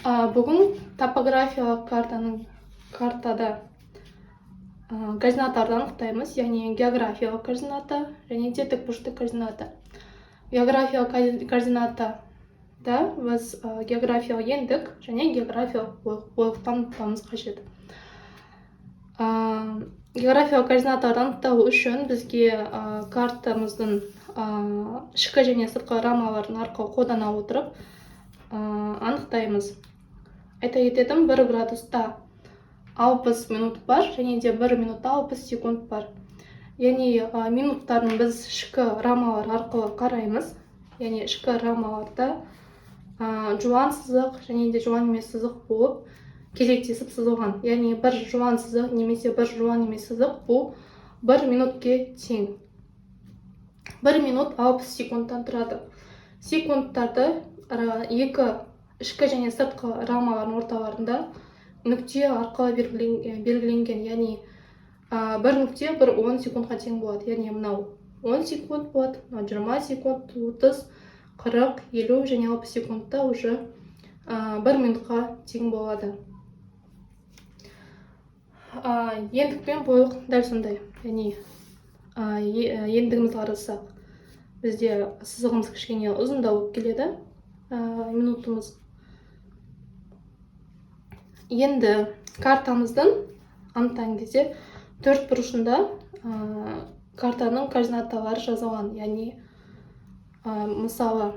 Бүгін топографиялық картада координаттарды анықтаймыз, яғни географиялық координата және де тікбұрышты координата. Географиялық координатада біз географиялық ендік және географиялық ойықтан анықтауымыз қажет. Географиялық координаттарды анықтау үшін бізге картамыздың ішкі және сыртқы рамаларын арқылы қолдана отырып анықтаймыз. Айта кететінім, 1 градуста 60 минут бар және де 1 минутта 60 секунд бар. Яғни минуттарын біз ішкі рамалар арқылы қараймыз. Яғни ішкі рамаларда жуан сызық және де жуан емес сызық болып кезектесіп сызылған. Яғни бір жуан сызық немесе бір жуан емес сызық бұл 1 минутке тең. 1 минут 60 секундтан тұрады. Секундтарды екі ішкі және сыртқы рамалардың орталарында нүкте арқылы белгіленген. Яғни бір нүкте 10 секундқа тең болады. Яғни мынау 10 секунд болады, 20 секунд, 30, 40, 50 және 60 секундта уже 1 минутқа тең болады. Ендік пен бойлық дәл сондай. Яғни ендігімізді қарасақ, бізде сызығымыз кішкене ұзындау келеді минутымыз. Енді картамыздың анықтаған кезде төрт бұрышында картаның координаталары жазылған. Яғни мысалы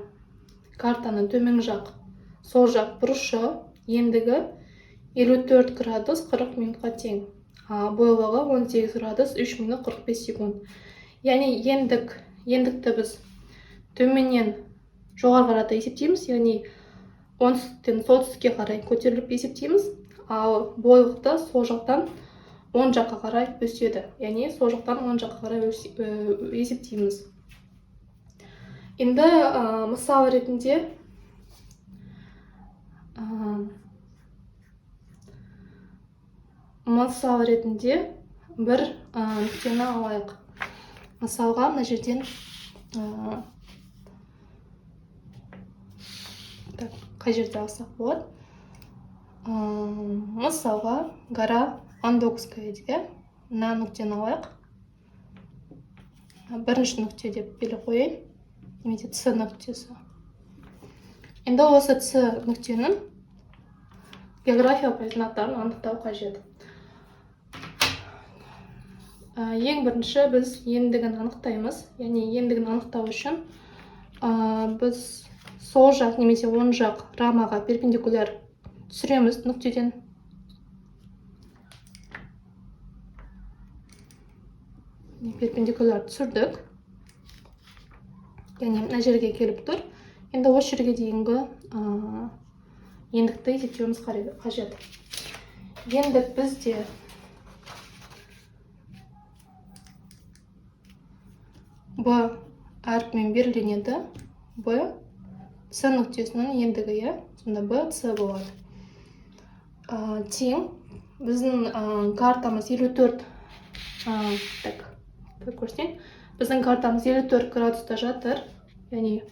картаның төмен жақ сол жақ бұрышы ендігі 54 градус 40 минутқа тең. Бойлығы 18 градус 3 минут 45 секунд. Яғни ендікті біз төменнен жоғары қарата есептейміз. Яғни оңтүстіктен солтүстікке қарай көтеріліп есептейміз. Ал бойлықты сол жақтан оң жаққа қарай өседі. Яғни сол жақтан оң жаққа қарай есептейміз. Енді мысал ретінде бір нүктені алайық. Мысалға мына жерден қай жерде алсақ болады? Мысалға гора Андокская де мына нүктені алайық. Бірінші нүкте деп белгі қояйын, немесе С нүктесі. Енді осы С нүктенің географиялық координаттарын анықтау қажет. Ең бірінші біз ендігін анықтаймыз. Яғни ендігін анықтау үшін біз сол жақ немесе оң жақ рамаға перпендикуляр түсіреміз нүктеден. Перпендикуляр түсірдік. Яғни мына жерге келіп тұр. Енді осы жерге дейінгі ендікті есептеуіміз қажет. Ендік бізде Б әрпімен беріледі. Б С нүктесінің ендігі, сонда Б, С болады. Тең біздің картамыз 54 біздің картамыз 54 градуста жатыр. Яғни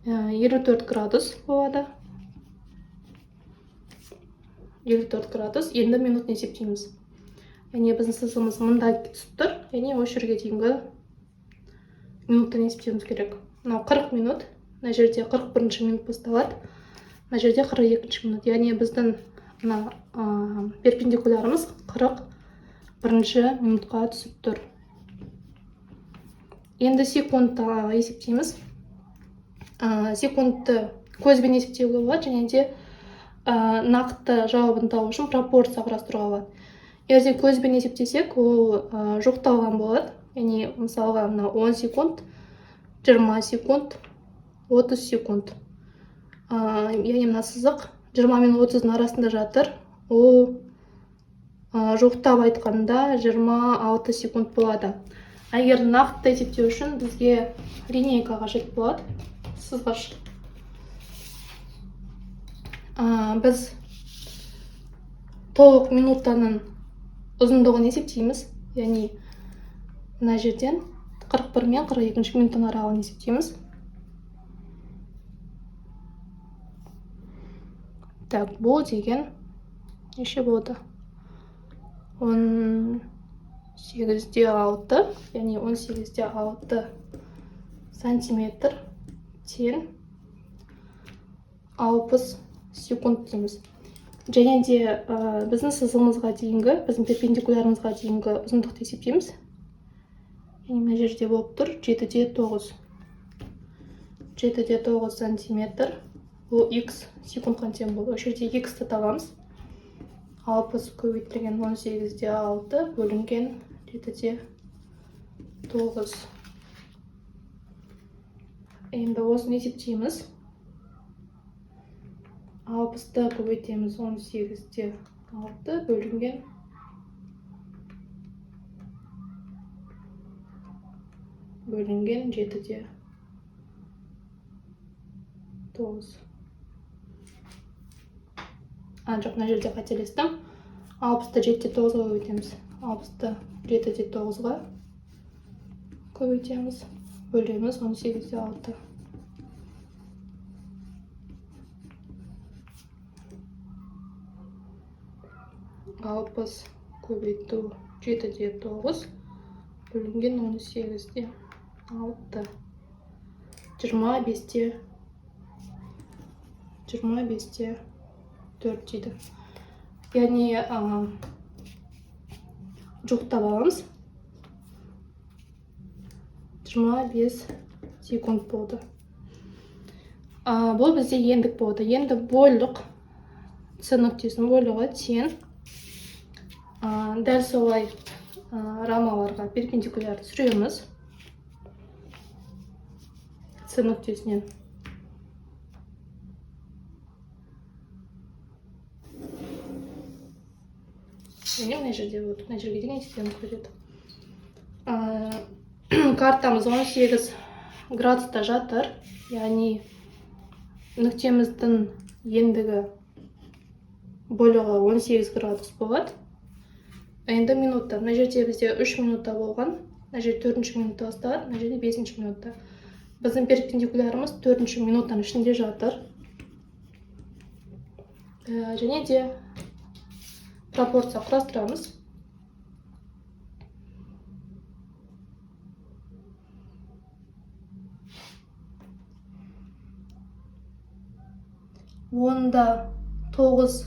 54 градус болады. 54 градус. Енді минутын есептейміз. Яғни біздің сызығымыз мында түсіп тұр. Яғни осы жерге дейінгі минуттан есептеуіміз керек. Мынау 40 минут. Мына жерде 41 минут басталады. Мына жерде 42 минут. Яғни біздің перпендикулярымыз 41 минутқа түсіп тұр. Енді секундты есептейміз. Секундты көзбен есептеуге болады, және де нақты жауабын табу үшін пропорция құрастыруға болады. Егер көзбен есептесек, ол жоқталған болады. Яғни мысалға 10 секунд, 20 секунд, 30 секунд. Яғни мына сызық 20 мен 30-ның арасында жатыр. Ол жоқтап айтқанда 26 секунд болады. Егер нақты есептеу үшін бізге линейка қажет болады, сызғыш. Біз толық минуттаның ұзындығын есептейміз. Яғни мына жерден 41 мен 42 минуттың аралығын есептейміз. Так, бұл деген неше болды? 18-де 6, яғни 18-де 6 сантиметр тең 60 секунд дейміз. Және де біздің сызығымызға дейінгі, біздің перпендикулярымызға дейінгі ұзындықты есептейміз. Яғни мына жерде болып тұр 7-де 9. 7-де 9 сантиметр. Бұл x секундқа тең болды. Осы жерде x-ті табамыз. 60 көбейтілген 18-де 6 бөлінген 7-де 9. Енді осыны есептейміз. 60-ты көбейтеміз 18-де 6 бөлінген 7-де 9. Жоқ, мына жерде қателестім. 60-ты 7-де 9-ға көбейтеміз. 60-ты 7-де 9-ға көбейтеміз. Бөлеміз 18-де 6. Алпыс көбейту 7-де 9 бөлінген 18-де 6. 25-де 4 дейді. Яғни жоқтап аламыз. 25 секунд болды. Бұл бізде ендік болды. Енді бойлық С нүктесінің бойлығы тең дәл солай рамаларға перпендикуляр түсіреміз. С нүктесінен. Мына жерде болды. Мына жерге дейін есептеміз көреді. Картамыз 18 градуста жатыр. Яғни нүктеміздің ендігі бойлығы 18 градус болады. Енді минутта. Мына жерде бізде 3 минутта болған. Мына жерде 4-ші минутта басталады. Мына жерде 5-ші минутта. Біздің перпендикулярымыз 4-ші минуттың ішінде жатыр. Және де пропорция құрастырамыз. Онда 9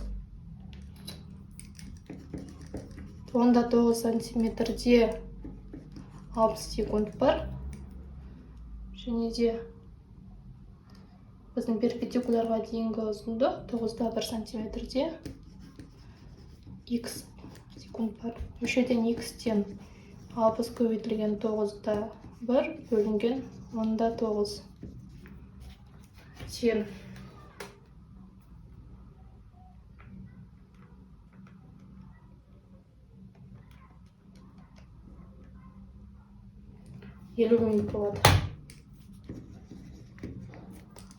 сантиметрде 60 секунд бар. Және де біздің перпендикулярға дейінгі ұзындық 9-да 1 сантиметрде x секунд бар. Өшеден x-тен 60 көбейтілген 9-да 1 бөлінген 10-да 9 тең 50 минут болады.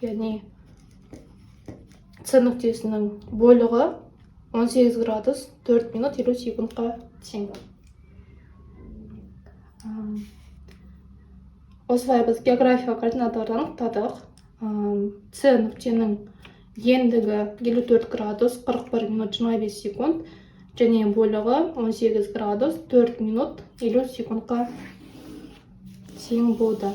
Яғни С нүктесінің бойлығы 18 градус 4 минут 50 секундқа тең. Осылай біз географиялық координаталарды анықтадық. С нүктенің ендігі 54 градус 41 минут 25 секунд және бойлығы 18 градус 4 минут 50 секундқа тең болды.